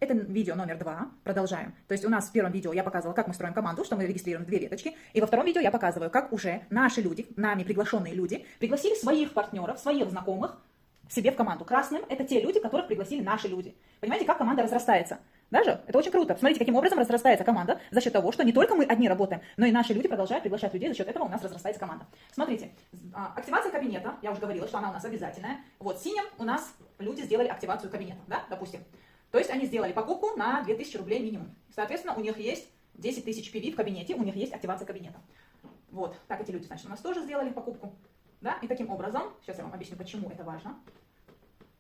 Это видео номер 2. Продолжаем. То есть у нас в первом видео я показывала, как мы строим команду, что мы регистрируем 2 веточки. И во втором видео я показываю, как уже наши люди, нами приглашенные люди, пригласили своих партнеров, своих знакомых себе в команду. Красным – это те люди, которых пригласили наши люди. Понимаете, как команда разрастается? Даже это очень круто. Посмотрите, каким образом разрастается команда за счет того, что не только мы одни работаем, но и наши люди продолжают приглашать людей, за счет этого у нас разрастается команда. Смотрите, активация кабинета, я уже говорила, что она у нас обязательная. Вот синим у нас люди сделали активацию кабинета, да, допустим. То есть они сделали покупку на 2000 рублей минимум. Соответственно, у них есть 10 тысяч PV в кабинете, у них есть активация кабинета. Вот, так эти люди, значит, у нас тоже сделали покупку. Да, и таким образом, сейчас я вам объясню, почему это важно.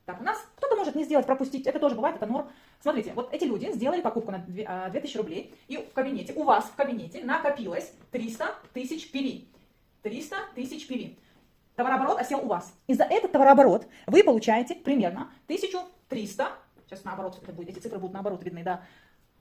Так, у нас кто-то может не сделать, пропустить, это тоже бывает, это норм. Смотрите, вот эти люди сделали покупку на 2000 рублей, и в кабинете, у вас в кабинете накопилось 300 тысяч PV. 300 тысяч PV. Товарооборот осел у вас. И за этот товарооборот вы получаете примерно 1300, сейчас наоборот, это будет, эти цифры будут наоборот видны, да.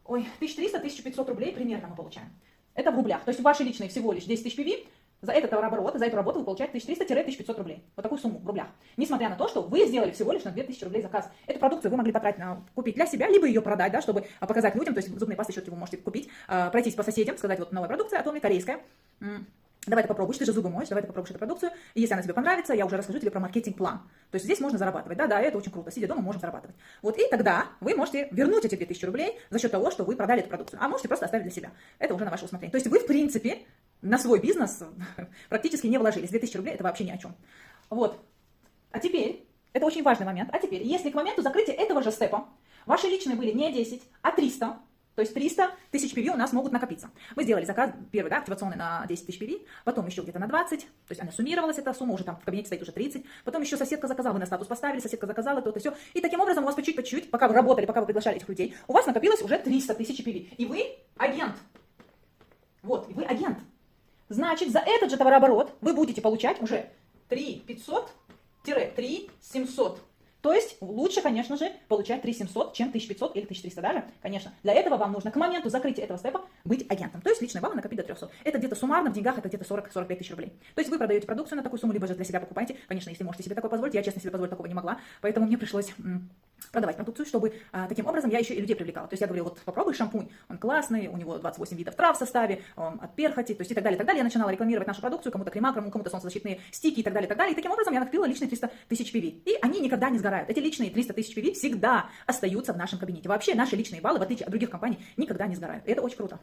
Ой, 1300-1500 рублей примерно мы получаем. Это в рублях. То есть ваши личные всего лишь 10 тысяч PV. За этот товарооборот, за эту работу вы получаете 1300-1500 рублей. Вот такую сумму в рублях. Несмотря на то, что вы сделали всего лишь на 2000 рублей заказ. Эту продукцию вы могли потратить купить для себя, либо ее продать, да, чтобы показать людям. То есть зубные пасты щетки вы можете купить, пройтись по соседям, сказать, вот новая продукция, Атоми, корейская. Давай ты попробуешь, ты же зубы моешь, давай ты попробуешь эту продукцию. И если она тебе понравится, я уже расскажу тебе про маркетинг-план. То есть здесь можно зарабатывать. Да, это очень круто. Сидя дома, можем зарабатывать. Вот и тогда вы можете вернуть эти 2000 рублей за счет того, что вы продали эту продукцию. А можете просто оставить для себя. Это уже на ваше усмотрение. То есть вы, в принципе, на свой бизнес практически не вложились. 2000 рублей – это вообще ни о чем. Вот. А теперь, это очень важный момент. А теперь, если к моменту закрытия этого же степа ваши личные были не 10, а 300, то есть 300 тысяч PV у нас могут накопиться. Вы сделали заказ первый, да, активационный на 10 тысяч PV, потом еще где-то на 20, то есть она суммировалась, эта сумма, уже там в кабинете стоит уже 30, потом еще соседка заказала, вы на статус поставили, соседка заказала, то-то, все. И таким образом у вас по чуть-чуть, пока вы работали, пока вы приглашали этих людей, у вас накопилось уже 300 тысяч PV. И вы агент. Вот, и вы агент. Значит, за этот же товарооборот вы будете получать уже 3500-3700. То есть лучше, конечно же, получать 3700, чем 1500 или 1300 даже, конечно. Для этого вам нужно к моменту закрытия этого степа быть агентом. То есть личные баллы накопить до 300. Это где-то суммарно в деньгах, это где-то 40-45 тысяч рублей. То есть вы продаете продукцию на такую сумму, либо же для себя покупаете. Конечно, если можете себе такое позволить, я честно себе позволить такого не могла. Поэтому мне пришлось продавать продукцию, чтобы таким образом я еще и людей привлекала. То есть я говорила, вот попробуй шампунь, он классный, у него 28 видов трав в составе, от перхоти, то есть и так далее, и так далее. Я начинала рекламировать нашу продукцию, кому-то крема, кому-то солнцезащитные стики и так далее, и так далее. И таким образом я накопила личные 300 тысяч PV. И они никогда не сгорают. Эти личные 300 тысяч PV всегда остаются в нашем кабинете. Вообще наши личные баллы, в отличие от других компаний, никогда не сгорают. И это очень круто.